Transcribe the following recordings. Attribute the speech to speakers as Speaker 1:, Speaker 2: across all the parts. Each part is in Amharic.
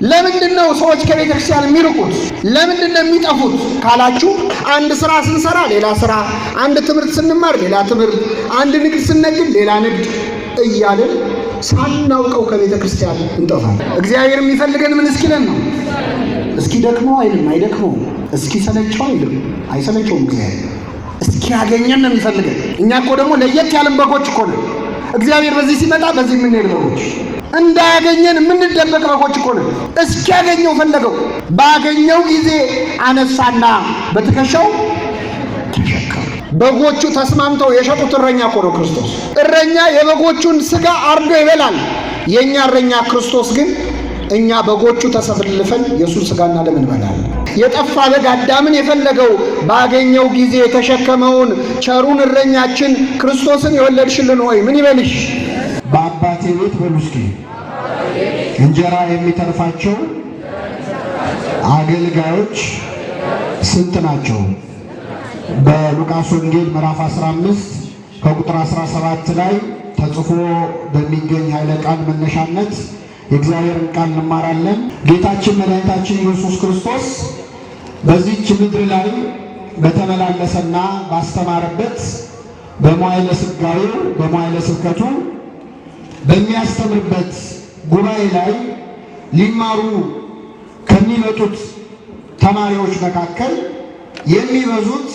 Speaker 1: ለምንድነው ሰዎች ከቤተክርስቲያን የሚርቁት? ለምንድነው የሚጠፉት ካላችሁ አንድ ስራ ስንሰራ ሌላ ስራ፣ አንድ ትምህርት ስንማር ሌላ ትምህርት፣ አንድ ንግድ ስንነግድ ሌላ ንግድ እያልን ሳናውቀው ከቤተክርስቲያን እንጠፋለን። እግዚአብሔር የሚፈልገን ምን እስኪለን ነው? እስኪ ደክመው አይልም፣ አይደክመው። እስኪ ሰለቸው አይልም፣ አይሰለቸውም። እግዚአብሔር እስኪ ያገኘን ነው የሚፈልገን። እኛ እኮ ደግሞ ለየት ያለን በጎች እኮ ነው። እግዚአብሔር በዚህ ሲመጣ በዚህ የምንሄድ በጎች፣ እንዳያገኘን የምንደበቅ በጎች እኮ ነው። እስኪያገኘው ፈለገው። ባገኘው ጊዜ አነሳና በትከሻው ተሸከመ። በጎቹ ተስማምተው የሸጡት እረኛ እኮ ነው ክርስቶስ። እረኛ የበጎቹን ስጋ አርዶ ይበላል። የኛ እረኛ ክርስቶስ ግን እኛ በጎቹ ተሰልፈን የሱን ስጋና ደም እንበላለን። የጠፋ በግ አዳምን የፈለገው ባገኘው ጊዜ የተሸከመውን ቸሩን እረኛችን ክርስቶስን የወለድሽልን ሆይ ምን ይበልሽ?
Speaker 2: በአባቴ ቤት በሉ እስኪ እንጀራ የሚተርፋቸው አገልጋዮች ስንት ናቸው? በሉቃስ ወንጌል ምዕራፍ 15 ከቁጥር 17 ላይ ተጽፎ በሚገኝ ኃይለ ቃል መነሻነት የእግዚአብሔርን ቃል እንማራለን። ጌታችን መድኃኒታችን ኢየሱስ ክርስቶስ በዚህች ምድር ላይ በተመላለሰና ባስተማረበት በመዋዕለ ሥጋዌው በመዋዕለ ስብከቱ በሚያስተምርበት ጉባኤ ላይ ሊማሩ ከሚመጡት ተማሪዎች መካከል የሚበዙት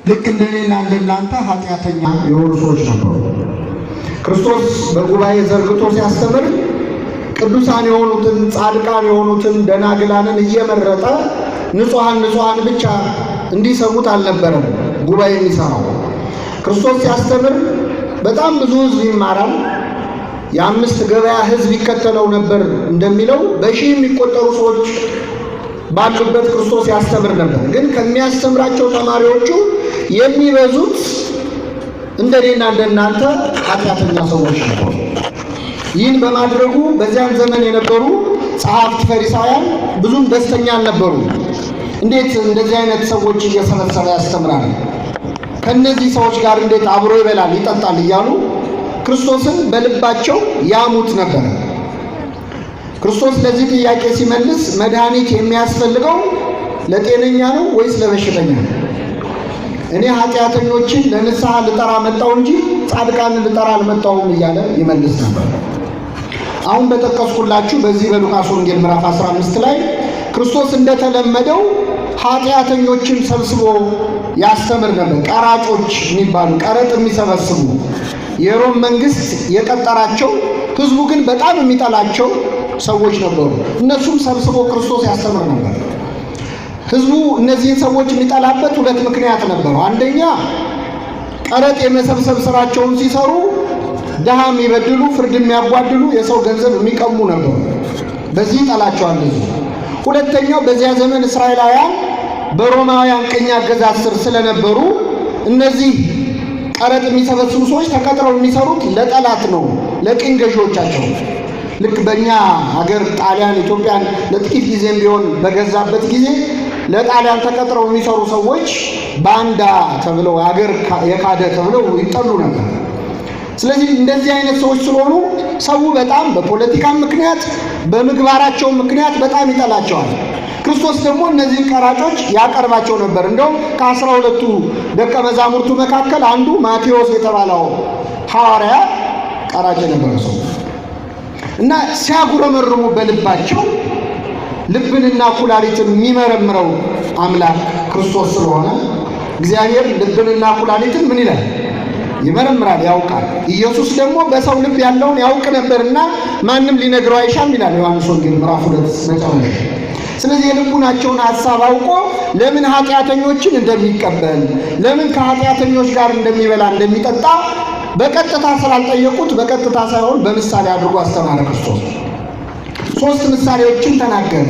Speaker 2: ልክ እንደኔና እንደናንተ ኃጢአተኛ የሆኑ ሰዎች ነበሩ። ክርስቶስ በጉባኤ ዘርግቶ ሲያስተምር ቅዱሳን የሆኑትን ጻድቃን የሆኑትን ደናግላንን እየመረጠ ንጹሃን ብቻ እንዲሰሙት አልነበረም ጉባኤ የሚሰራው። ክርስቶስ ሲያስተምር በጣም ብዙ ሕዝብ ይማራል። የአምስት ገበያ ሕዝብ ይከተለው ነበር እንደሚለው በሺህ የሚቆጠሩ ሰዎች ባሉበት ክርስቶስ ያስተምር ነበር። ግን ከሚያስተምራቸው ተማሪዎቹ የሚበዙት እንደኔና እንደናንተ ኃጢአተኛ ሰዎች ነበሩ። ይህን በማድረጉ በዚያን ዘመን የነበሩ ጸሐፍት ፈሪሳውያን ብዙም ደስተኛ አልነበሩ። እንዴት እንደዚህ አይነት ሰዎች እየሰበሰበ ያስተምራል? ከነዚህ ሰዎች ጋር እንዴት አብሮ ይበላል ይጠጣል? እያሉ ክርስቶስን በልባቸው ያሙት ነበር። ክርስቶስ ለዚህ ጥያቄ ሲመልስ መድኃኒት የሚያስፈልገው ለጤነኛ ነው ወይስ ለበሽተኛ ነው? እኔ ኃጢአተኞችን ለንስሐ ልጠራ መጣሁ እንጂ ጻድቃንን ልጠራ አልመጣሁም እያለ ይመልስ ነበር። አሁን በጠቀስኩላችሁ በዚህ በሉቃስ ወንጌል ምዕራፍ 15 ላይ ክርስቶስ እንደተለመደው ኃጢአተኞችን ሰብስቦ ያስተምር ነበር። ቀራጮች የሚባሉ ቀረጥ የሚሰበስቡ የሮም መንግስት የቀጠራቸው ህዝቡ ግን በጣም የሚጠላቸው ሰዎች ነበሩ። እነሱም ሰብስቦ ክርስቶስ ያስተምር ነበር። ህዝቡ እነዚህን ሰዎች የሚጠላበት ሁለት ምክንያት ነበሩ። አንደኛ ቀረጥ የመሰብሰብ ስራቸውን ሲሰሩ ድሃ የሚበድሉ፣ ፍርድ የሚያጓድሉ፣ የሰው ገንዘብ የሚቀሙ ነበሩ። በዚህ ይጠላቸዋል ህዝቡ። ሁለተኛው በዚያ ዘመን እስራኤላውያን በሮማውያን ቅኝ አገዛዝ ስር ስለነበሩ እነዚህ ቀረጥ የሚሰበስቡ ሰዎች ተቀጥረው የሚሰሩት ለጠላት ነው፣ ለቅኝ ገዢዎቻቸው። ልክ በእኛ ሀገር ጣሊያን ኢትዮጵያን ለጥቂት ጊዜም ቢሆን በገዛበት ጊዜ ለጣሊያን ተቀጥረው የሚሰሩ ሰዎች ባንዳ ተብለው ሀገር የካደ ተብለው ይጠሉ ነበር። ስለዚህ እንደዚህ አይነት ሰዎች ስለሆኑ ሰው በጣም በፖለቲካ ምክንያት በምግባራቸው ምክንያት በጣም ይጠላቸዋል። ክርስቶስ ደግሞ እነዚህን ቀራጮች ያቀርባቸው ነበር። እንደውም ከ12ቱ ደቀ መዛሙርቱ መካከል አንዱ ማቴዎስ የተባለው ሐዋርያ ቀራጭ የነበረ ሰው እና ሲያጉረመርሙ በልባቸው ልብንና ኩላሊትን የሚመረምረው አምላክ ክርስቶስ ስለሆነ እግዚአብሔር ልብንና ኩላሊትን ምን ይላል? ይመረምራል፣ ያውቃል። ኢየሱስ ደግሞ በሰው ልብ ያለውን ያውቅ ነበርና ማንም ሊነግረው አይሻም ይላል ዮሐንስ ወንጌል ምዕራፍ 2 መጨረሻ። ስለዚህ የልቡናቸውን ሐሳብ አውቆ ለምን ኃጢአተኞችን እንደሚቀበል፣ ለምን ከኃጢአተኞች ጋር እንደሚበላ እንደሚጠጣ በቀጥታ ስላልጠየቁት በቀጥታ ሳይሆን በምሳሌ አድርጎ አስተማረ ክርስቶስ። 3 ምሳሌዎችን ተናገረ።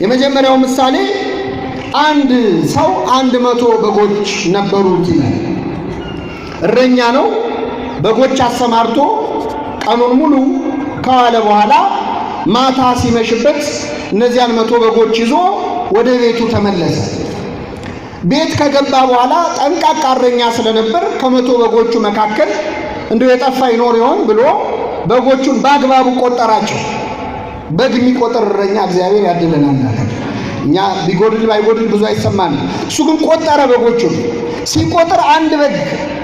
Speaker 2: የመጀመሪያው ምሳሌ አንድ ሰው 100 በጎች ነበሩት ይላል። እረኛ ነው። በጎች አሰማርቶ ቀኑን ሙሉ ከዋለ በኋላ ማታ ሲመሽበት እነዚያን 100 በጎች ይዞ ወደ ቤቱ ተመለሰ። ቤት ከገባ በኋላ ጠንቃቃ እረኛ ስለነበር ከ100 በጎቹ መካከል እንደው የጠፋ ይኖር ይሆን ብሎ በጎቹን በአግባቡ ቆጠራቸው።
Speaker 1: በግ የሚቆጥር እረኛ እግዚአብሔር ያድለናል። እኛ ቢጎድል ባይጎድል ብዙ አይሰማንም። እሱ ግን ቆጠረ በጎቹን። ሲቆጥር አንድ በግ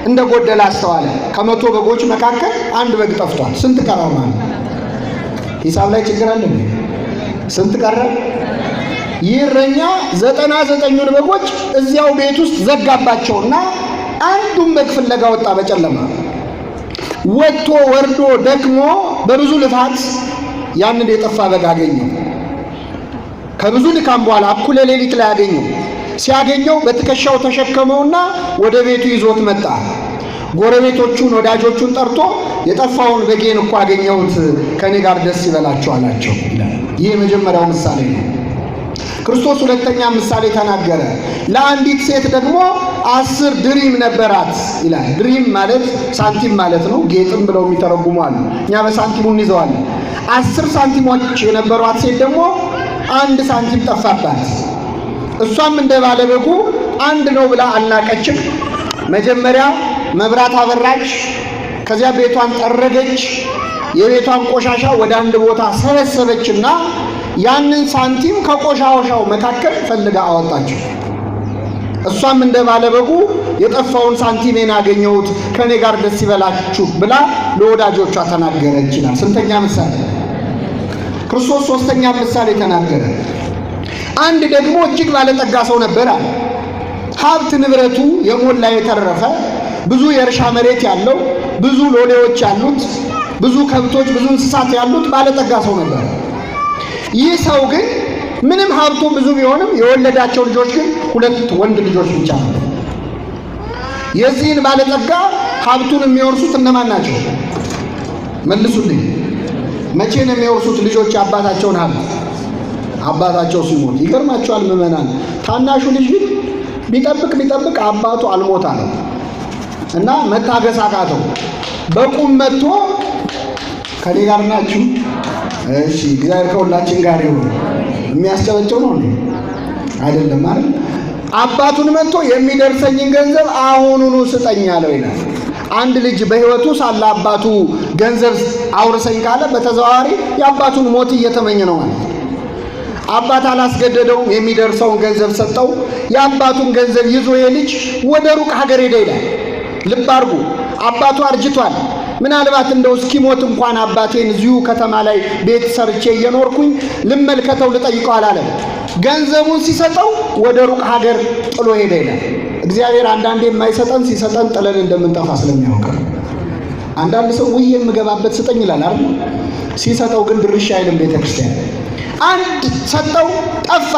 Speaker 1: እንደጎደለ አስተዋለ። ከመቶ በጎች መካከል አንድ በግ ጠፍቷል። ስንት ቀረ ማለት? ሂሳብ ላይ ችግር አለ። ስንት ቀረ? ይህ እረኛ 99ኙን በጎች እዚያው ቤት ውስጥ ዘጋባቸውና አንዱን በግ ፍለጋ ወጣ። በጨለማ ወጥቶ ወርዶ ደክሞ በብዙ ልፋት ያንን የጠፋ በግ አገኘው። ከብዙ ድካም በኋላ እኩለ ሌሊት ላይ አገኘው። ሲያገኘው በትከሻው ተሸከመውና ወደ ቤቱ ይዞት መጣ። ጎረቤቶቹን ወዳጆቹን ጠርቶ የጠፋውን በጌን እኮ አገኘሁት፣ ከኔ ጋር ደስ ይበላችሁ አላቸው። ይህ የመጀመሪያው ምሳሌ ነው። ክርስቶስ ሁለተኛ ምሳሌ ተናገረ። ለአንዲት ሴት ደግሞ 10 ድሪም ነበራት ይላል። ድሪም ማለት ሳንቲም ማለት ነው። ጌጥም ብለው የሚተረጉሙ አሉ። እኛ በሳንቲሙ እንይዘዋለን። 10 ሳንቲሞች የነበሯት ሴት ደግሞ 1 ሳንቲም ጠፋባት። እሷም እንደ ባለበጉ አንድ ነው ብላ አልናቀችም። መጀመሪያ መብራት አበራች፣ ከዚያ ቤቷን ጠረገች፣ የቤቷን ቆሻሻ ወደ አንድ ቦታ ሰበሰበችና ያንን ሳንቲም ከቆሻሻው መካከል ፈልጋ አወጣችው። እሷም እንደ ባለበጉ የጠፋውን ሳንቲሜን አገኘሁት፣ ከኔ ጋር ደስ ይበላችሁ ብላ ለወዳጆቿ ተናገረች ይላል። ስንተኛ ምሳሌ? ክርስቶስ ሶስተኛ ምሳሌ ተናገረ። አንድ ደግሞ እጅግ ባለጠጋ ሰው ነበር አለ። ሀብት ንብረቱ የሞላ የተረፈ ብዙ የእርሻ መሬት ያለው፣ ብዙ ሎሌዎች ያሉት፣ ብዙ ከብቶች፣ ብዙ እንስሳት ያሉት ባለጠጋ ሰው ነበር። ይህ ሰው ግን ምንም ሀብቱ ብዙ ቢሆንም የወለዳቸው ልጆች ግን 2 ወንድ ልጆች ብቻ ነው። የዚህን ባለጠጋ ሀብቱን የሚወርሱት እነማን ናቸው? መልሱልኝ። መቼ ነው የሚወርሱት ልጆች አባታቸውን ሀብት? አባታቸው ሲሞት። ይገርማቸዋል ምዕመናን። ታናሹ ልጅ ግን ቢጠብቅ አባቱ አልሞታ ነው እና መታገስ አቃተው። በቁም መጥቶ ከኔ ጋር ናችሁ? እሺ እግዚአብሔር ከሁላችን ጋር ይሁን። የሚያስጨበጨው ነው እንዴ? አይደለም ማለት አባቱን መጥቶ የሚደርሰኝን ገንዘብ አሁኑኑ ስጠኝ አለው ይላል። አንድ ልጅ በሕይወቱ ሳለ አባቱ ገንዘብ አውርሰኝ ካለ በተዘዋዋሪ የአባቱን ሞት እየተመኘ ነው ማለት። አባት አላስገደደውም፣ የሚደርሰውን ገንዘብ ሰጠው። የአባቱን ገንዘብ ይዞ የልጅ ወደ ሩቅ ሀገር ሄደ ይላል። ልብ አድርጉ፣ አባቱ አርጅቷል። ምናልባት እንደው እስኪሞት እንኳን አባቴን እዚሁ ከተማ ላይ ቤት ሰርቼ እየኖርኩኝ ልመልከተው ልጠይቀው አላለም። ገንዘቡን ሲሰጠው ወደ ሩቅ ሀገር ጥሎ ሄደ ይላል። እግዚአብሔር አንዳንዴ የማይሰጠን ሲሰጠን ጥለን እንደምንጠፋ ስለሚያውቅ። አንዳንድ ሰው ውዬ የምገባበት ስጠኝ ይላል አይደል? ሲሰጠው ግን ድርሻ አይልም። ቤተክርስቲያን አንድ ሰጠው፣ ጠፋ።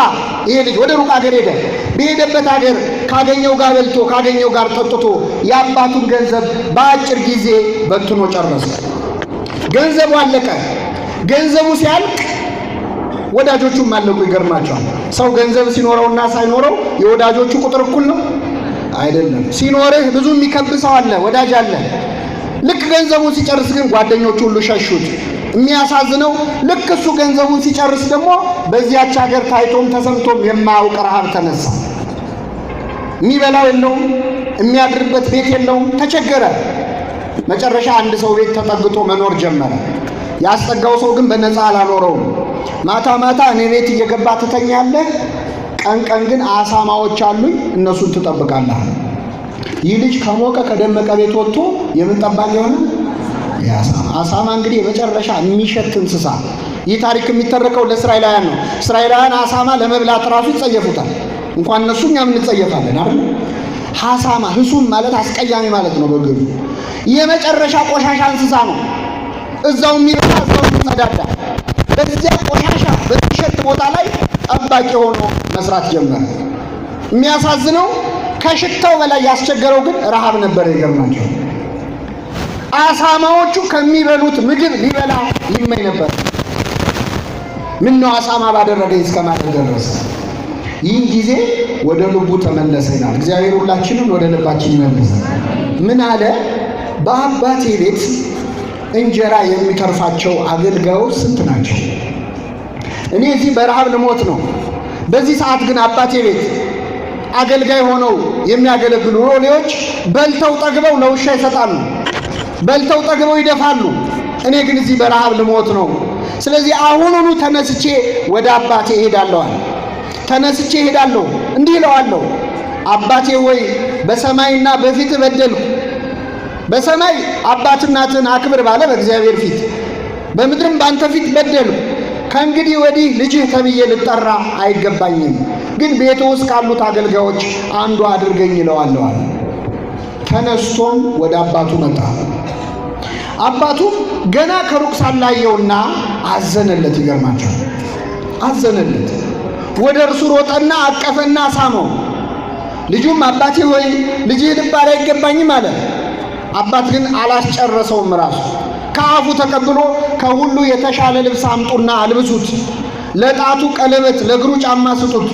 Speaker 1: ይሄ ልጅ ወደ ሩቅ ሀገር ሄደ። በሄደበት ሀገር ካገኘው ጋር በልቶ ካገኘው ጋር ጠጥቶ የአባቱን ገንዘብ በአጭር ጊዜ በትኖ ጨረሰ። ገንዘቡ አለቀ። ገንዘቡ ሲያልቅ ወዳጆቹም አለቁ። ይገርማቸዋል። ሰው ገንዘብ ሲኖረውና ሳይኖረው የወዳጆቹ ቁጥር እኩል ነው አይደለም። ሲኖርህ ብዙ የሚከብሰው አለ፣ ወዳጅ አለ። ልክ ገንዘቡን ሲጨርስ ግን ጓደኞቹ ሁሉ ሸሹት። የሚያሳዝነው ልክ እሱ ገንዘቡን ሲጨርስ ደግሞ በዚያች ሀገር ታይቶም ተሰምቶም የማያውቅ ረሃብ ተነሳ። የሚበላው የለውም፣ የሚያድርበት ቤት የለውም፣ ተቸገረ። መጨረሻ አንድ ሰው ቤት ተጠግቶ መኖር ጀመረ። ያስጠጋው ሰው ግን በነፃ አላኖረውም። ማታ ማታ እኔ ቤት እየገባ ትተኛለህ፣ ቀን ቀን ግን አሳማዎች አሉኝ እነሱን ትጠብቃለህ። ይህ ልጅ ከሞቀ ከደመቀ ቤት ወጥቶ የምን ጠባቂ ሆነ? አሳማ እንግዲህ የመጨረሻ የሚሸት እንስሳ። ይህ ታሪክ የሚተረከው ለእስራኤላውያን ነው። እስራኤላውያን አሳማ ለመብላት ራሱ ይጸየፉታል። እንኳን እነሱ እኛም እንጸየፋለን አይደል? አሳማ ህሱም ማለት አስቀያሚ ማለት ነው። በግሩ የመጨረሻ ቆሻሻ እንስሳ ነው። እዛው የሚበላ እዛው የሚጸዳዳ፣ በዚያ ቆሻሻ በሚሸት ቦታ ላይ ጠባቂ ሆኖ መስራት ጀመረ። የሚያሳዝነው ከሽታው በላይ ያስቸገረው ግን ረሃብ ነበር። ይገርማቸው። አሳማዎቹ ከሚበሉት ምግብ ሊበላ ይመኝ ነበር። ምን ነው አሳማ ባደረገኝ እስከማለት ደረሰ። ይህን ጊዜ ወደ ልቡ ተመለሰ ይላል። እግዚአብሔር ሁላችንም ወደ ልባችን ይመልስ። ምን አለ? በአባቴ ቤት እንጀራ የሚተርፋቸው አገልጋዮች ስንት ናቸው? እኔ እዚህ በረሃብ ልሞት ነው። በዚህ ሰዓት ግን አባቴ ቤት አገልጋይ ሆነው የሚያገለግሉ ሎሌዎች በልተው ጠግበው ለውሻ ይሰጣሉ፣ በልተው ጠግበው ይደፋሉ። እኔ ግን እዚህ በረሃብ ልሞት ነው። ስለዚህ አሁኑኑ ተነስቼ ወደ አባቴ እሄዳለሁ አለ። ተነስቼ እሄዳለሁ እንዲህ እለዋለሁ፣ አባቴ ሆይ በሰማይና በፊት በደልኩ። በሰማይ አባት እናትን አክብር ባለ በእግዚአብሔር ፊት፣ በምድርም ባንተ ፊት በደልኩ። ከእንግዲህ ወዲህ ልጅህ ተብዬ ልጠራ አይገባኝም፣ ግን ቤቱ ውስጥ ካሉት አገልጋዮች አንዱ አድርገኝ እለዋለሁ አለ። ተነስቶም ወደ አባቱ መጣ። አባቱም ገና ከሩቅ ሳላየውና አዘነለት። ይገርማቸዋል፣ አዘነለት። ወደ እርሱ ሮጠና አቀፈና ሳመው። ልጁም አባቴ ሆይ ልጅህ ልባል አይገባኝም አለ። አባት ግን አላስጨረሰውም። ራሱ ከአፉ ተቀብሎ ከሁሉ የተሻለ ልብስ አምጡና አልብሱት፣ ለጣቱ ቀለበት ለእግሩ ጫማ ስጡት፣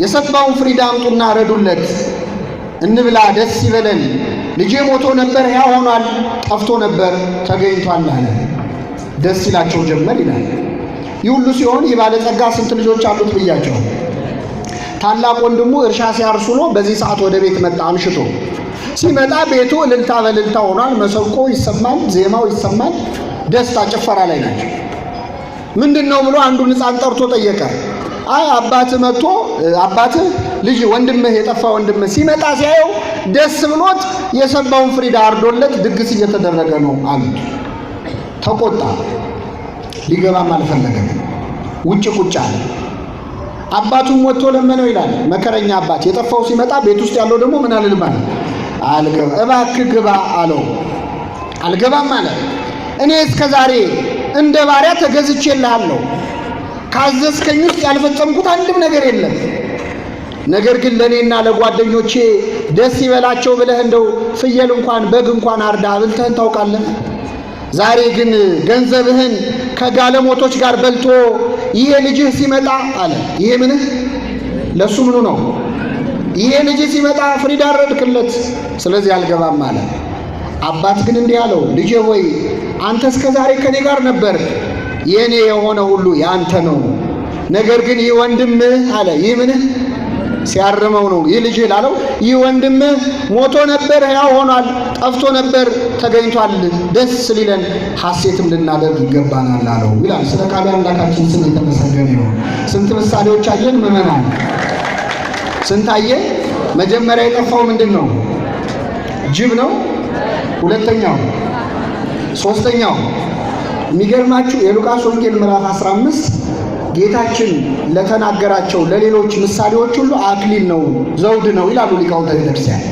Speaker 1: የሰባውን ፍሪዳ አምጡና ረዱለት፣ እንብላ ደስ ይበለን። ልጄ ሞቶ ነበር ሕያው ሆኗል፣ ጠፍቶ ነበር ተገኝቷል አለ። ደስ ይላቸው ጀመር ይላል። ይህ ሁሉ ሲሆን ይህ ባለጸጋ ስንት ልጆች አሉት ብያቸው። ታላቅ ወንድሙ እርሻ ሲያርሱ ነው። በዚህ ሰዓት ወደ ቤት መጣ አምሽቶ። ሲመጣ ቤቱ እልልታ በእልልታ ሆኗል። መሰንቆ ይሰማል፣ ዜማው ይሰማል። ደስታ ጭፈራ ላይ ናቸው። ምንድነው ብሎ አንዱን ሕፃን ጠርቶ ጠየቀ። አይ አባትህ መጥቶ አባትህ ልጅ ወንድምህ የጠፋ ወንድምህ ሲመጣ ሲያየው ደስ ብሎት የሰባውን ፍሪዳ አርዶለት ድግስ እየተደረገ ነው አሉት። ተቆጣ። ሊገባም አልፈለገም። ውጭ ቁጭ አለ። አባቱም ወጥቶ ለመነው ይላል። መከረኛ አባት የጠፋው ሲመጣ ቤት ውስጥ ያለው ደግሞ ምን አልልም አለ። አልገባ እባክህ ግባ አለው። አልገባም አለ። እኔ እስከ ዛሬ እንደ ባሪያ ተገዝቼልሃለሁ። ካዘዝከኝ ውስጥ ያልፈጸምኩት አንድም ነገር የለም። ነገር ግን ለእኔና ለጓደኞቼ ደስ ይበላቸው ብለህ እንደው ፍየል እንኳን በግ እንኳን አርዳ አብልተህን ታውቃለህ? ዛሬ ግን ገንዘብህን ከጋለሞቶች ጋር በልቶ ይሄ ልጅህ ሲመጣ አለ። ይሄ ምንህ ለሱ ምኑ ነው? ይሄ ልጅህ ሲመጣ ፍሪዳ አረድክለት፣ ስለዚህ አልገባም አለ። አባት ግን እንዲህ አለው፣ ልጄ ሆይ አንተ እስከ ዛሬ ከኔ ጋር ነበር፣ የኔ የሆነ ሁሉ ያንተ ነው። ነገር ግን ይህ ወንድምህ አለ። ይህ ምንህ ሲያርመው ነው። ይህ ልጅህ ላለው ይህ ወንድምህ ሞቶ ነበር ሕያው ሆኗል፣ ጠፍቶ ነበር ተገኝቷል። ደስ ሊለን ሐሴትም ልናደርግ ይገባናል አለው ይላል። ስለ ቃሉ አምላካችን ስም የተመሰገነ ይሁን። ስንት ምሳሌዎች አየን ምዕመናን? ስንት አየን? መጀመሪያ የጠፋው ምንድን ነው? ጅብ ነው። ሁለተኛው፣ ሶስተኛው የሚገርማችሁ የሉቃስ ወንጌል ምዕራፍ 15 ጌታችን ለተናገራቸው ለሌሎች ምሳሌዎች ሁሉ አክሊል ነው፣ ዘውድ ነው ይላሉ ሊቃውንተ ቤተክርስቲያን።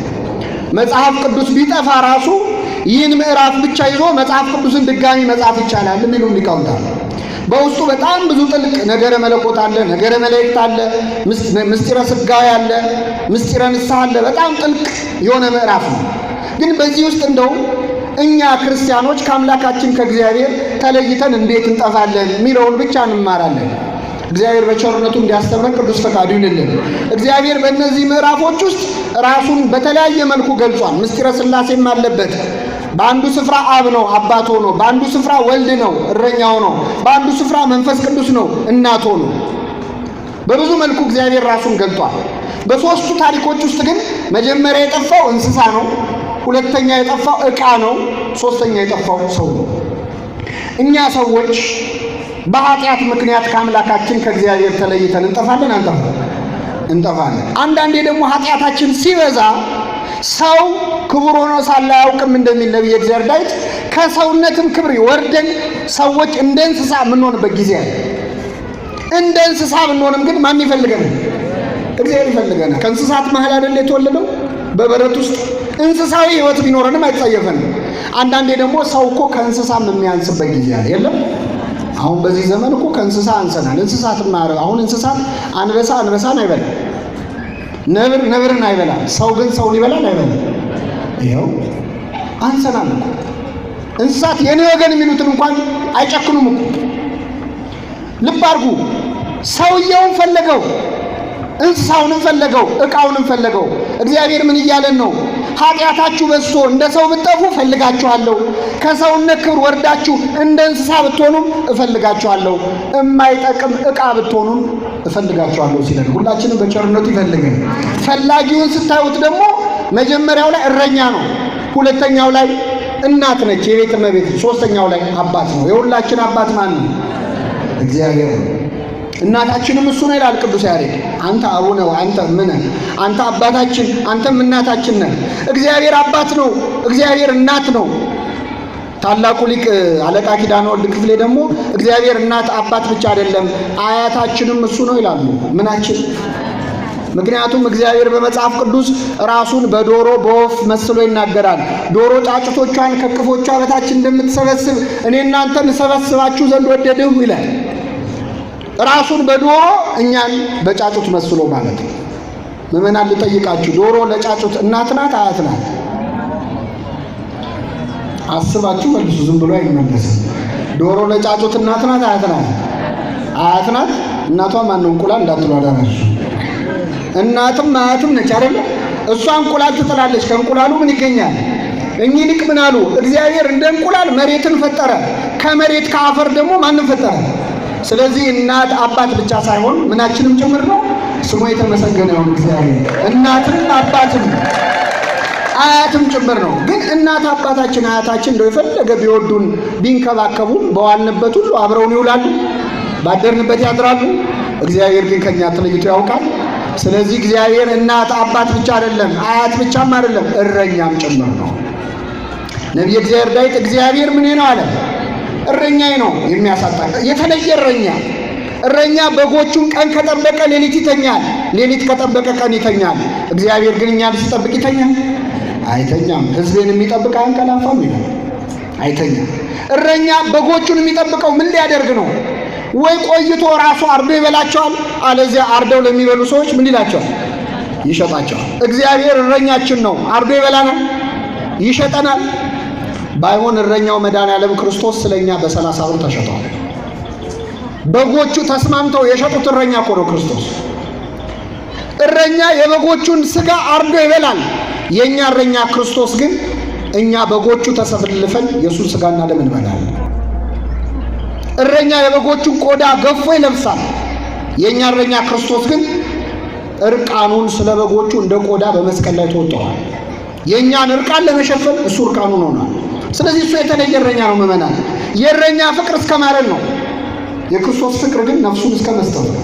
Speaker 1: መጽሐፍ ቅዱስ ቢጠፋ ራሱ ይህን ምዕራፍ ብቻ ይዞ መጽሐፍ ቅዱስን ድጋሚ መጻፍ ይቻላል የሚሉ ሊቃውንት አሉ። በውስጡ በጣም ብዙ ጥልቅ ነገረ መለኮት አለ፣ ነገረ መላእክት አለ፣ ምስጢረ ሥጋዌ አለ፣ ምስጢረ ንስሐ አለ። በጣም ጥልቅ የሆነ ምዕራፍ ነው። ግን በዚህ ውስጥ እንደው እኛ ክርስቲያኖች ከአምላካችን ከእግዚአብሔር ተለይተን እንዴት እንጠፋለን የሚለውን ብቻ እንማራለን። እግዚአብሔር በቸርነቱ እንዲያስተምረን ቅዱስ ፈቃዱ ይሁንልን። እግዚአብሔር በእነዚህ ምዕራፎች ውስጥ ራሱን በተለያየ መልኩ ገልጿል። ምስጢረ ሥላሴም አለበት። በአንዱ ስፍራ አብ ነው አባት ሆኖ፣ በአንዱ ስፍራ ወልድ ነው እረኛ ሆኖ፣ በአንዱ ስፍራ መንፈስ ቅዱስ ነው እናት ሆኖ፣ በብዙ መልኩ እግዚአብሔር ራሱን ገልጧል። በሦስቱ ታሪኮች ውስጥ ግን መጀመሪያ የጠፋው እንስሳ ነው፣ ሁለተኛ የጠፋው ዕቃ ነው፣ ሦስተኛ የጠፋው ሰው ነው። እኛ ሰዎች በኃጢአት ምክንያት ከአምላካችን ከእግዚአብሔር ተለይተን እንጠፋለን አንጠፋለን? እንጠፋለን። አንዳንዴ ደግሞ ኃጢአታችን ሲበዛ ሰው ክቡር ሆኖ ሳለ አያውቅም እንደሚል ነቢየ እግዚአብሔር ዳዊት ከሰውነትም ክብር ወርደን ሰዎች እንደ እንስሳ የምንሆንበት ጊዜ አለ። እንደ እንስሳ ብንሆንም ግን ማን ይፈልገናል? እግዚአብሔር ይፈልገናል። ከእንስሳት መሀል አይደል የተወለደው? በበረት ውስጥ እንስሳዊ ሕይወት ቢኖረንም አይጸየፈንም። አንዳንዴ ደግሞ ሰው እኮ ከእንስሳም የሚያንስበት ጊዜ አለ። የለም አሁን በዚህ ዘመን እኮ ከእንስሳ አንሰናል። እንስሳት ማረው አሁን እንስሳት አንበሳ አንበሳን አይበላም፣ ነብር ነብርን አይበላም። ሰው ግን ሰውን ይበላል አይበላም? ይኸው አንሰናል እኮ። እንስሳት የኔ ወገን የሚሉትን እንኳን አይጨክኑም እኮ። ልብ አድርጉ። ሰውየውን ፈለገው፣ እንስሳውንም ፈለገው፣ ዕቃውንም ፈለገው። እግዚአብሔር ምን እያለን ነው? ኃጢአታችሁ በዝቶ እንደ ሰው ብትጠፉ እፈልጋችኋለሁ፣ ከሰውነት ክብር ወርዳችሁ እንደ እንስሳ ብትሆኑም እፈልጋችኋለሁ፣ የማይጠቅም ዕቃ ብትሆኑም እፈልጋችኋለሁ ሲለን ሁላችንም በቸርነቱ ይፈልገን። ፈላጊውን ስታዩት ደግሞ መጀመሪያው ላይ እረኛ ነው፣ ሁለተኛው ላይ እናት ነች የቤት እመቤት፣ ሶስተኛው ላይ አባት ነው። የሁላችን አባት ማን ነው? እግዚአብሔር ነው። እናታችንም እሱ ነው ይላል ቅዱስ ያሬድ። አንተ አቡነ አንተ ምን አንተ አባታችን አንተም እናታችን ነህ። እግዚአብሔር አባት ነው፣ እግዚአብሔር እናት ነው። ታላቁ ሊቅ አለቃ ኪዳነ ወልድ ክፍሌ ደግሞ እግዚአብሔር እናት አባት ብቻ አይደለም አያታችንም እሱ ነው ይላሉ። ምናችን? ምክንያቱም እግዚአብሔር በመጽሐፍ ቅዱስ ራሱን በዶሮ በወፍ መስሎ ይናገራል። ዶሮ ጫጩቶቿን ከክፎቿ በታች እንደምትሰበስብ እኔ እናንተን ሰበስባችሁ ዘንድ ወደድሁ ይላል። ራሱን በዶሮ እኛን በጫጩት መስሎ ማለት ነው። ምዕመናን ልጠይቃችሁ፣ ዶሮ ለጫጩት እናት ናት አያት ናት? አስባችሁ መልሱ። ዝም ብሎ አይመለስም። ዶሮ ለጫጩት እናት ናት አያት ናት? አያት ናት። እናቷ ማን ነው? እንቁላል እንዳትሉ አደራችሁ። እናትም አያትም ነች አይደል? እሷ እንቁላል ትጥላለች። ከእንቁላሉ ምን ይገኛል? እኚህ ሊቅ ምን አሉ? እግዚአብሔር እንደ እንቁላል መሬትን ፈጠረ፣ ከመሬት ከአፈር ደግሞ ማንን ፈጠረ? ስለዚህ እናት አባት ብቻ ሳይሆን ምናችንም ጭምር ነው። ስሙ የተመሰገነ ይሁን እግዚአብሔር። እናትም አባትም አያትም ጭምር ነው። ግን እናት አባታችን አያታችን እንደው የፈለገ ቢወዱን ቢንከባከቡን በዋልንበት ሁሉ አብረውን ይውላሉ፣ ባደርንበት ያድራሉ። እግዚአብሔር ግን ከኛ ተለይቶ ያውቃል። ስለዚህ እግዚአብሔር እናት አባት ብቻ አይደለም፣ አያት ብቻም አይደለም፣ እረኛም ጭምር ነው። ነቢየ እግዚአብሔር ዳዊት እግዚአብሔር ምን ነው አለ? እረኛዬ ነው የሚያሳጣ። የተለየ እረኛ በጎቹን ቀን ከጠበቀ ሌሊት ይተኛል፣ ሌሊት ከጠበቀ ቀን ይተኛል። እግዚአብሔር ግን እኛን ሲጠብቅ ይተኛል? አይተኛም። ሕዝቤን የሚጠብቅ አያንቀላፋም ይላል። አይተኛም። እረኛ በጎቹን የሚጠብቀው ምን ሊያደርግ ነው? ወይ ቆይቶ ራሱ አርዶ ይበላቸዋል፣ አለዚያ አርደው ለሚበሉ ሰዎች ምን ይላቸዋል? ይሸጣቸዋል። እግዚአብሔር እረኛችን ነው። አርዶ ይበላናል፣ ይሸጠናል። ባይሆን እረኛው መድኃኔዓለም ክርስቶስ ስለኛ በ30 ብር ተሸጧል። በጎቹ ተስማምተው የሸጡት እረኛ እኮ ነው ክርስቶስ። እረኛ የበጎቹን ስጋ አርዶ ይበላል። የኛ እረኛ ክርስቶስ ግን እኛ በጎቹ ተሰልፈን የሱን ስጋና ደም እንበላለን። እረኛ የበጎቹን ቆዳ ገፎ ይለብሳል። የኛ እረኛ ክርስቶስ ግን እርቃኑን ስለ በጎቹ እንደ ቆዳ በመስቀል ላይ ተወጥቷል። የኛን እርቃን ለመሸፈን እሱ እርቃኑን ሆኗል። ስለዚህ እሱ የተለየ እረኛ ነው። ምዕመናን፣ የእረኛ ፍቅር እስከ ማረን ነው። የክርስቶስ ፍቅር ግን ነፍሱን እስከ መስጠት ነው።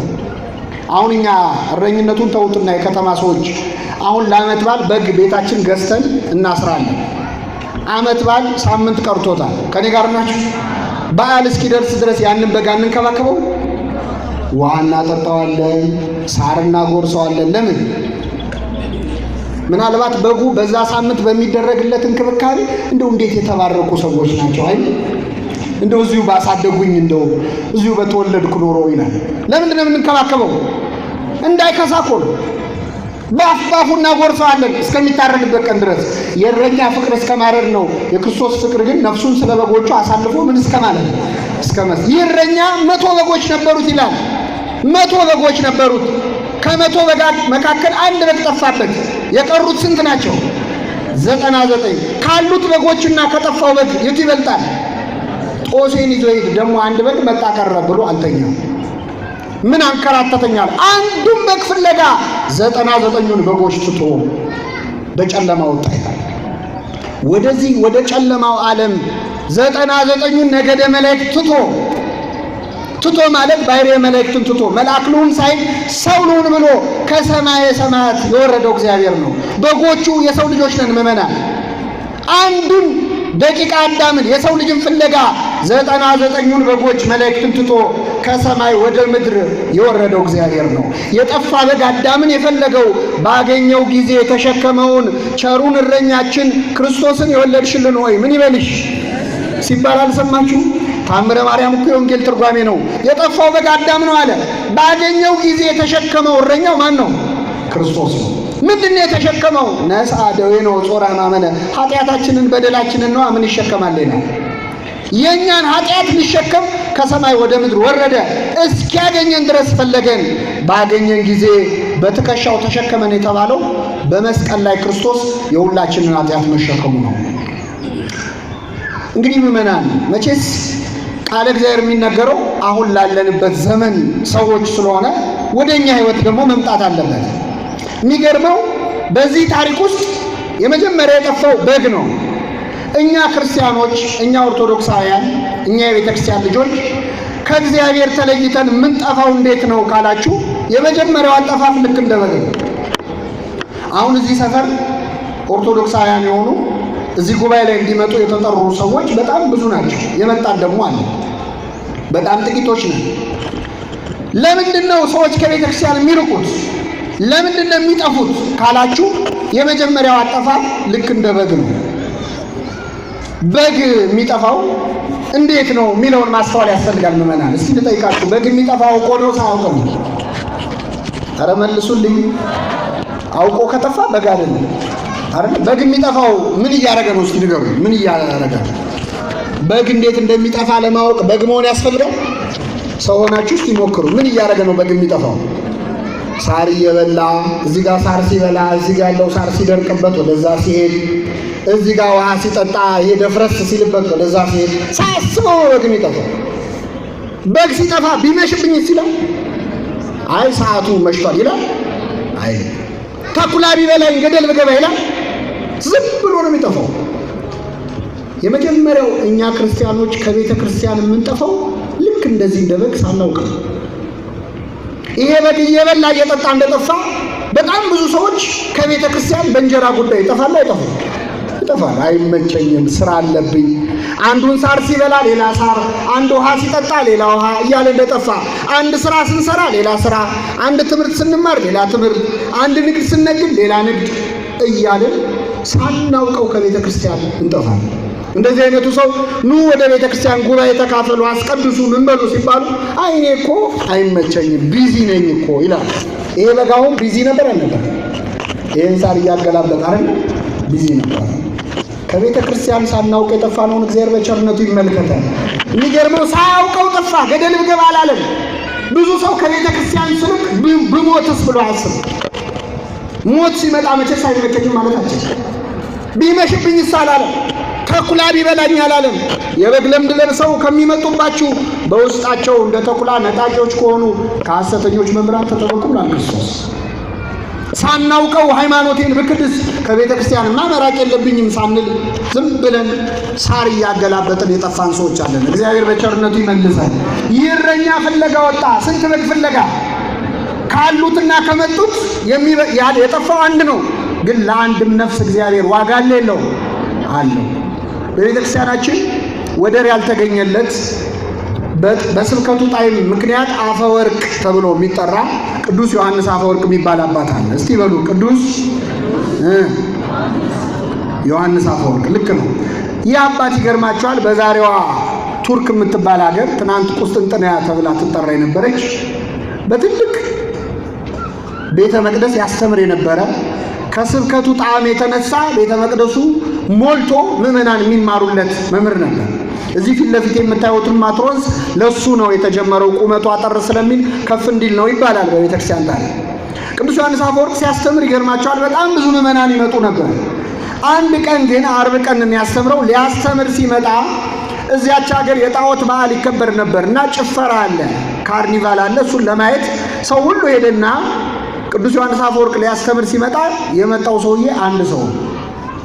Speaker 1: አሁን እኛ እረኝነቱን ተውትና የከተማ ሰዎች አሁን ለዓመት በዓል በግ ቤታችን ገዝተን እናስራለን። ዓመት በዓል ሳምንት ቀርቶታል። ከኔ ጋር ናችሁ? በዓል እስኪደርስ ድረስ ያንን በግ አንንከባከበው? ውሃ እናጠጣዋለን፣ ሳር እናጎርሰዋለን። ለምን? ምናልባት በጉ በዛ ሳምንት በሚደረግለት እንክብካቤ እንደው እንዴት የተባረኩ ሰዎች ናቸው አይደል? እንደው እዚሁ ባሳደጉኝ እንደው እዚሁ በተወለድኩ ኖሮ ይላል። ለምንድን ነው የምንከባከበው? እንዳይከሳ እኮ ነው። ባፉ እናጎርሰዋለን እስከሚታረድበት ቀን ድረስ። የእረኛ ፍቅር እስከ ማረድ ነው። የክርስቶስ ፍቅር ግን ነፍሱን ስለ በጎቹ አሳልፎ ምን እስከ ማለት እስከ መስ ይህ እረኛ 100 በጎች ነበሩት ይላል። 100 በጎች ነበሩት። ከ100 በግ መካከል አንድ በግ ጠፋበት። የቀሩት ስንት ናቸው? 99። ካሉት በጎችና ከጠፋው በግ የቱ ይበልጣል? ጦሴን ይዞ ሄድ። ደግሞ አንድ በግ መጣ ቀረ ብሎ አልተኛም። ምን አንከራተተኛል? አንዱን በግ ፍለጋ 99ኙን በጎች ትቶ በጨለማ ወጣ ይላል። ወደዚህ ወደ ጨለማው ዓለም 99ኙን ነገደ መላእክት ትቶ ማለት ባሕርየ መላእክትን ትቶ መልአክ ልሁን ሳይል ሰው ልሁን ብሎ ከሰማየ ሰማያት የወረደው እግዚአብሔር ነው። በጎቹ የሰው ልጆች ነን ምዕመናን። አንዱን ደቂቃ አዳምን የሰው ልጅን ፍለጋ 99ኙን በጎች መላእክትን ትቶ ከሰማይ ወደ ምድር የወረደው እግዚአብሔር ነው። የጠፋ በግ አዳምን የፈለገው ባገኘው ጊዜ የተሸከመውን ቸሩን እረኛችን ክርስቶስን የወለድሽልን ሆይ ምን ይበልሽ ሲባል አልሰማችሁ? ታምረ ማርያም እኮ የወንጌል ትርጓሜ ነው። የጠፋው በግ አዳም ነው አለ። ባገኘው ጊዜ የተሸከመው እረኛው ማን ነው? ክርስቶስ ነው። ምንድነው የተሸከመው? ነፃ ደዌነ ጾረ ሕማመነ፣ ኃጢአታችንን በደላችንን ነው። ምን ይሸከማል ነው? የኛን ኃጢአት ሊሸከም ከሰማይ ወደ ምድር ወረደ። እስኪያገኘን ድረስ ፈለገን። ባገኘን ጊዜ በትከሻው ተሸከመን የተባለው በመስቀል ላይ ክርስቶስ የሁላችንን ኃጢአት መሸከሙ ነው። እንግዲህ ምዕመናን መቼስ ቃለ እግዚአብሔር የሚነገረው አሁን ላለንበት ዘመን ሰዎች ስለሆነ ወደኛ ሕይወት ደግሞ መምጣት አለበት። የሚገርመው በዚህ ታሪክ ውስጥ የመጀመሪያ የጠፋው በግ ነው። እኛ ክርስቲያኖች፣ እኛ ኦርቶዶክሳውያን፣ እኛ የቤተ ክርስቲያን ልጆች ከእግዚአብሔር ተለይተን የምንጠፋው እንዴት ነው ካላችሁ የመጀመሪያው አጠፋፍ ልክ እንደ በግ ነው። አሁን እዚህ ሰፈር ኦርቶዶክሳውያን የሆኑ እዚህ ጉባኤ ላይ እንዲመጡ የተጠሩ ሰዎች በጣም ብዙ ናቸው። የመጣን ደግሞ አለ፣ በጣም ጥቂቶች ነን። ለምንድን ነው ሰዎች ከቤተ ክርስቲያን የሚርቁት? ለምንድን ነው የሚጠፉት ካላችሁ የመጀመሪያው አጠፋፍ ልክ እንደ በግ ነው። በግ የሚጠፋው እንዴት ነው የሚለውን ማስተዋል ያስፈልጋል ምዕመናን። እስኪ ልጠይቃችሁ፣ በግ የሚጠፋው አውቆ ነው ሳያውቅ ነው? ኧረ መልሱልኝ። አውቆ ከጠፋ በግ አይደለም አይደል? በግ የሚጠፋው ምን እያደረገ ነው? እስኪ ንገሩ፣ ምን እያደረገ? በግ እንዴት እንደሚጠፋ ለማወቅ በግ መሆን ያስፈልጋል? ሰው ሆናችሁ እስኪ ሞክሩ። ምን እያደረገ ነው በግ የሚጠፋው? ሳር እየበላ እዚህ ጋር ሳር ሲበላ እዚህ ጋር ያለው ሳር ሲደርቅበት ወደዛ ሲሄድ፣ እዚህ ጋር ውሃ ሲጠጣ ይሄ ደፍረስ ሲልበት ወደዛ ሲሄድ፣ ሳያስበው በግ የሚጠፋው። በግ ሲጠፋ ቢመሽብኝ ይላል? አይ ሰዓቱ መሽቷል ይላል? አይ ተኩላ ቢበላኝ ገደል ብገባ ይላል? ዝም ብሎ ነው የሚጠፋው። የመጀመሪያው እኛ ክርስቲያኖች ከቤተ ክርስቲያን የምንጠፋው ልክ እንደዚህ እንደ በግ ሳናውቅ ነው። ይሄ በግ እየበላ እየጠጣ እንደጠፋ በጣም ብዙ ሰዎች ከቤተ ክርስቲያን በእንጀራ ጉዳይ ይጠፋል። አይጠፋም? ይጠፋል። አይመቸኝም፣ ስራ አለብኝ። አንዱን ሳር ሲበላ ሌላ ሳር፣ አንድ ውሃ ሲጠጣ ሌላ ውሃ እያለ እንደጠፋ፣ አንድ ስራ ስንሰራ ሌላ ስራ፣ አንድ ትምህርት ስንማር ሌላ ትምህርት፣ አንድ ንግድ ስንነግድ ሌላ ንግድ እያለን ሳናውቀው ከቤተ ክርስቲያን እንጠፋለን። እንደዚህ አይነቱ ሰው ኑ ወደ ቤተ ክርስቲያን ጉባኤ ተካፈሉ፣ አስቀድሱ፣ ምን በሉ ሲባሉ አይ እኔ እኮ አይመቸኝም ቢዚ ነኝ እኮ ይላል። ይሄ በጋውን ቢዚ ነበር አልነበር? ይሄን ሳር እያገላበጠ አይደል? ቢዚ ነበር። ከቤተ ክርስቲያን ሳናውቅ የጠፋነውን እግዚአብሔር በቸርነቱ ይመልከታል። የሚገርመው ሳያውቀው ጠፋ፣ ገደል ብገባ አላለም። ብዙ ሰው ከቤተ ክርስቲያን ስርቅ ብሞትስ ብሎ አያስብ። ሞት ሲመጣ መቼስ አይመቸኝም ማለታችን፣ ቢመሽብኝስ አላለም። ተኩላ ቢበላኝ አላለም። የበግ ለምድ ለብሰው ከሚመጡባችሁ በውስጣቸው እንደ ተኩላ ነጣቂዎች ከሆኑ ከሐሰተኞች መምህራን ተጠበቁ ብሏል ክርስቶስ። ሳናውቀው ሃይማኖቴን ብክድስ ከቤተ ክርስቲያንማ መራቅ የለብኝም ሳንል ዝም ብለን ሳር እያገላበጥን የጠፋን ሰዎች አለን። እግዚአብሔር በቸርነቱ ይመልሳል። ይህ እረኛ ፍለጋ ወጣ። ስንት በግ ፍለጋ? ካሉትና ከመጡት የጠፋው አንድ ነው። ግን ለአንድም ነፍስ እግዚአብሔር ዋጋ የለው አለው። በቤተ ክርስቲያናችን ወደር ያልተገኘለት በስብከቱ ጣዕም ምክንያት አፈወርቅ ተብሎ የሚጠራ ቅዱስ ዮሐንስ አፈወርቅ የሚባል አባት አለ። እስቲ በሉ ቅዱስ ዮሐንስ አፈወርቅ። ልክ ነው። ይህ አባት ይገርማቸዋል። በዛሬዋ ቱርክ የምትባል ሀገር ትናንት ቁስጥንጥንያ ተብላ ትጠራ የነበረች በትልቅ ቤተ መቅደስ ያስተምር የነበረ፣ ከስብከቱ ጣዕም የተነሳ ቤተ መቅደሱ ሞልቶ ምዕመናን የሚማሩለት መምህር ነበር። እዚህ ፊት ለፊት የምታዩትን ማትሮንስ ለሱ ነው የተጀመረው። ቁመቱ አጠር ስለሚል ከፍ እንዲል ነው ይባላል በቤተክርስቲያን ታሪክ። ቅዱስ ዮሐንስ አፈወርቅ ሲያስተምር ይገርማቸዋል። በጣም ብዙ ምዕመናን ይመጡ ነበር። አንድ ቀን ግን ዓርብ ቀን የሚያስተምረው ሊያስተምር ሲመጣ እዚያች ሀገር የጣዖት በዓል ይከበር ነበር እና ጭፈራ አለ፣ ካርኒቫል አለ። እሱን ለማየት ሰው ሁሉ ሄደና ቅዱስ ዮሐንስ አፈወርቅ ሊያስተምር ሲመጣ የመጣው ሰውዬ አንድ ሰው።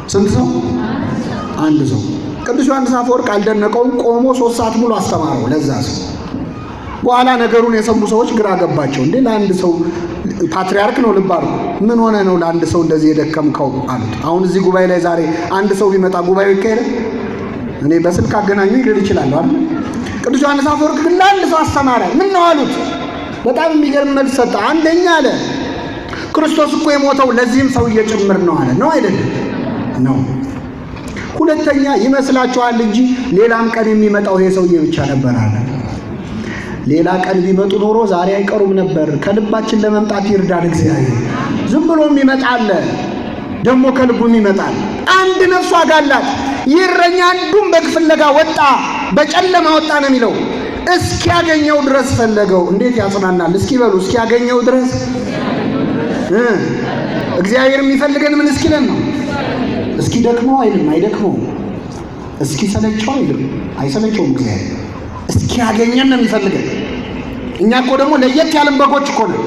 Speaker 1: ስንት ሰው? አንድ ሰው። ቅዱስ ዮሐንስ አፈወርቅ አልደነቀውም። ቆሞ 3 ሰዓት ሙሉ አስተማረው ለዛ ሰው። በኋላ ነገሩን የሰሙ ሰዎች ግራ ገባቸው። እንዴ ለአንድ ሰው ፓትርያርክ ነው ልባሉ፣ ምን ሆነ ነው ለአንድ ሰው እንደዚህ የደከምከው አሉት። አሁን እዚህ ጉባኤ ላይ ዛሬ አንድ ሰው ቢመጣ ጉባኤው ይካሄዳል? እኔ በስልክ አገናኙ ይል ይችላል አይደል? ቅዱስ ዮሐንስ አፈወርቅ ግን ለአንድ ሰው አስተማረ። ምን ነው አሉት። በጣም የሚገርም መልስ ሰጠ። አንደኛ አለ ክርስቶስ እኮ የሞተው ለዚህም ሰውዬ ጭምር ነው አለ። ነው አይደለም? ነው። ሁለተኛ ይመስላችኋል እንጂ ሌላም ቀን የሚመጣው ይሄ ሰውዬ ብቻ ነበር አለ። ሌላ ቀን ቢመጡ ኖሮ ዛሬ አይቀሩም ነበር። ከልባችን ለመምጣት ይርዳን እግዚአብሔር። ዝም ብሎም ይመጣል፣ ደግሞ ከልቡም ይመጣል። አንድ ነፍስ ዋጋ አላት። ይረኛ አንዱም በግ ፍለጋ ወጣ፣ በጨለማ ወጣ ነው የሚለው። እስኪያገኘው ድረስ ፈለገው። እንዴት ያጽናናል! እስኪ በሉ እስኪያገኘው ድረስ። እግዚአብሔር የሚፈልገን ምን እስኪለን ነው? እስኪ ደክመው አይልም፣ አይደክመው። እስኪ ሰለቸው አይልም፣ አይሰለቸውም። እግዚአብሔር እስኪያገኘን ነው የሚፈልገን። እኛ እኮ ደግሞ ለየት ያለን በጎች እኮ ነው።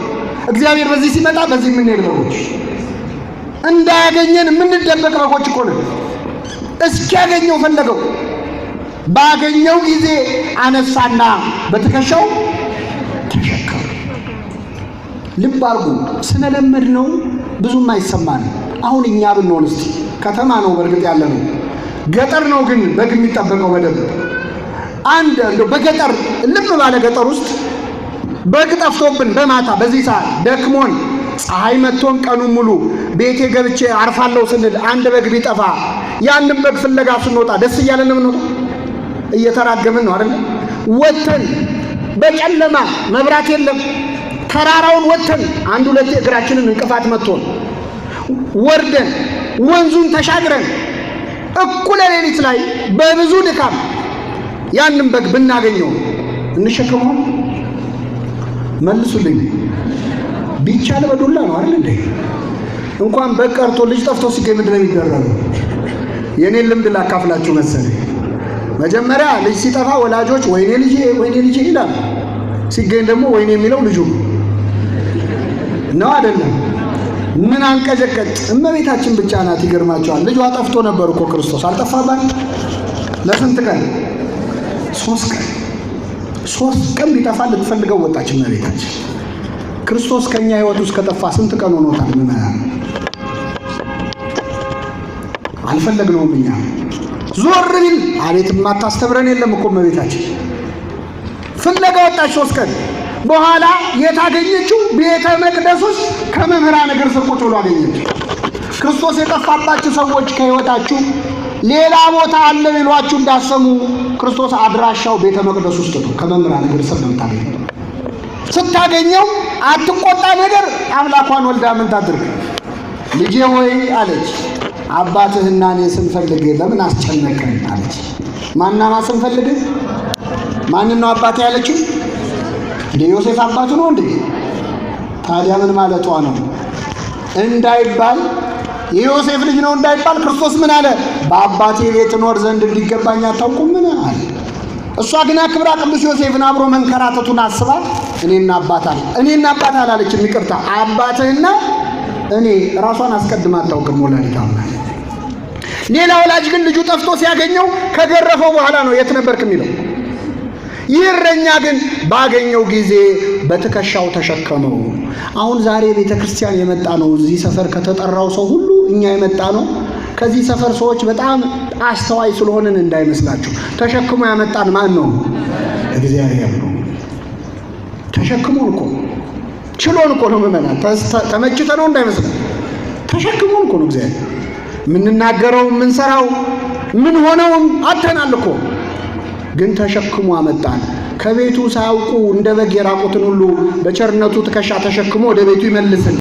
Speaker 1: እግዚአብሔር በዚህ ሲመጣ በዚህ የምንሄድ በጎች፣ እንዳያገኘን የምንደበቅ በጎች እኮ ነው። እስኪያገኘው ፈለገው። ባገኘው ጊዜ አነሳና በትከሻው ተሸከመ። ልብ አድርጉ፣ ስለለመድ ነው ብዙም አይሰማን። አሁን እኛ ብንሆን እስቲ ከተማ ነው በእርግጥ ያለ ነው፣ ገጠር ነው ግን በግ የሚጠበቀው በደንብ አንድ እንደው በገጠር ልብ ባለ ገጠር ውስጥ በግ ጠፍቶብን በማታ በዚህ ሰዓት ደክሞን ፀሐይ መጥቶን ቀኑን ሙሉ ቤቴ ገብቼ አርፋለሁ ስንል አንድ በግ ቢጠፋ ያንን በግ ፍለጋ ስንወጣ ደስ እያለን ነው የምንወጣው? እየተራገምን ነው አይደል? ወተን በጨለማ መብራት የለም ተራራውን ወተን አንድ ሁለት እግራችንን እንቅፋት መጥቶን ወርደን ወንዙን ተሻግረን እኩለ ሌሊት ላይ በብዙ ድካም ያንን በግ ብናገኘው እንሸከመው? መልሱልኝ። ቢቻል በዱላ ነው አይደል እንዴ? እንኳን በግ ቀርቶ ልጅ ጠፍቶ ሲገኝ ምንድን ነው የሚደረገው? የኔን ልምድ ላካፍላችሁ መሰለኝ። መጀመሪያ ልጅ ሲጠፋ ወላጆች ወይኔ ልጄ ይላል። ሲገኝ ደግሞ ወይኔ የሚለው ልጁ ነው አይደለም? ምን አንቀጨቀጭ። እመቤታችን ብቻ ናት። ይገርማቸዋል። ልጇ ጠፍቶ ነበር እኮ ክርስቶስ አልጠፋባል። ለስንት ቀን? 3 ቀን። 3 ቀን ቢጠፋ ልትፈልገው ወጣች እመቤታችን። ክርስቶስ ከኛ ሕይወት ውስጥ ከጠፋ ስንት ቀን ሆኖታል? ምዕመናን አልፈለግነውም። እኛ ዞር ቢል አቤት የማታስተምረን የለም እኮ እመቤታችን። ፍለጋ ወጣች 3 ቀን። በኋላ የታገኘችው ቤተ መቅደስ ውስጥ ከመምህራን እግር ስር ቁጭ ብሎ አገኘችው። ክርስቶስ የጠፋባችሁ ሰዎች ከሕይወታችሁ ሌላ ቦታ አለ ቢሏችሁ እንዳሰሙ ክርስቶስ አድራሻው ቤተ መቅደስ ውስጥ ነው። ከመምህራን እግር ስር ነው የምታገኘው። ስታገኘው አትቆጣ ነገር አምላኳን ወልዳ ምን ታድርግ? ልጄ ሆይ አለች፣ አባትህና እኔ ስንፈልግ ለምን አስጨነቀን አለች። ማናማ ስንፈልግ? ማንን ነው አባቴ ያለችው? እንደ ዮሴፍ አባቱ ነው እንዴ? ታዲያ ምን ማለቷ ነው? እንዳይባል የዮሴፍ ልጅ ነው እንዳይባል ክርስቶስ ምን አለ? በአባቴ ቤት ኖር ዘንድ እንዲገባኝ አታውቁም ምን አለ? እሷ ግን አክብራ ቅዱስ ዮሴፍን አብሮ መንከራተቱን አስባ እኔና አባት አላለችም። ይቅርታ አባትህና እኔ ራሷን አስቀድማ አታውቅም ወላዲተ አምላክ። ሌላ ወላጅ ግን ልጁ ጠፍቶ ሲያገኘው ከገረፈው በኋላ ነው የት ነበርክ የሚለው። ይህ እረኛ ግን ባገኘው ጊዜ በትከሻው ተሸከመው። አሁን ዛሬ ቤተ ክርስቲያን የመጣ ነው እዚህ ሰፈር ከተጠራው ሰው ሁሉ እኛ የመጣ ነው። ከዚህ ሰፈር ሰዎች በጣም አስተዋይ ስለሆንን እንዳይመስላችሁ። ተሸክሞ ያመጣን ማን ነው? እግዚአብሔር ነው። ተሸክሞን እኮ ችሎን እኮ ነው ምመና ተመችተ ነው እንዳይመስላችሁ። ተሸክሞን እኮ ነው እግዚአብሔር። የምንናገረው የምንሰራው ምን ሆነውም አተናል እኮ ግን ተሸክሞ አመጣን። ከቤቱ ሳያውቁ እንደ በግ የራቁትን ሁሉ በቸርነቱ ትከሻ ተሸክሞ ወደ ቤቱ ይመልስን።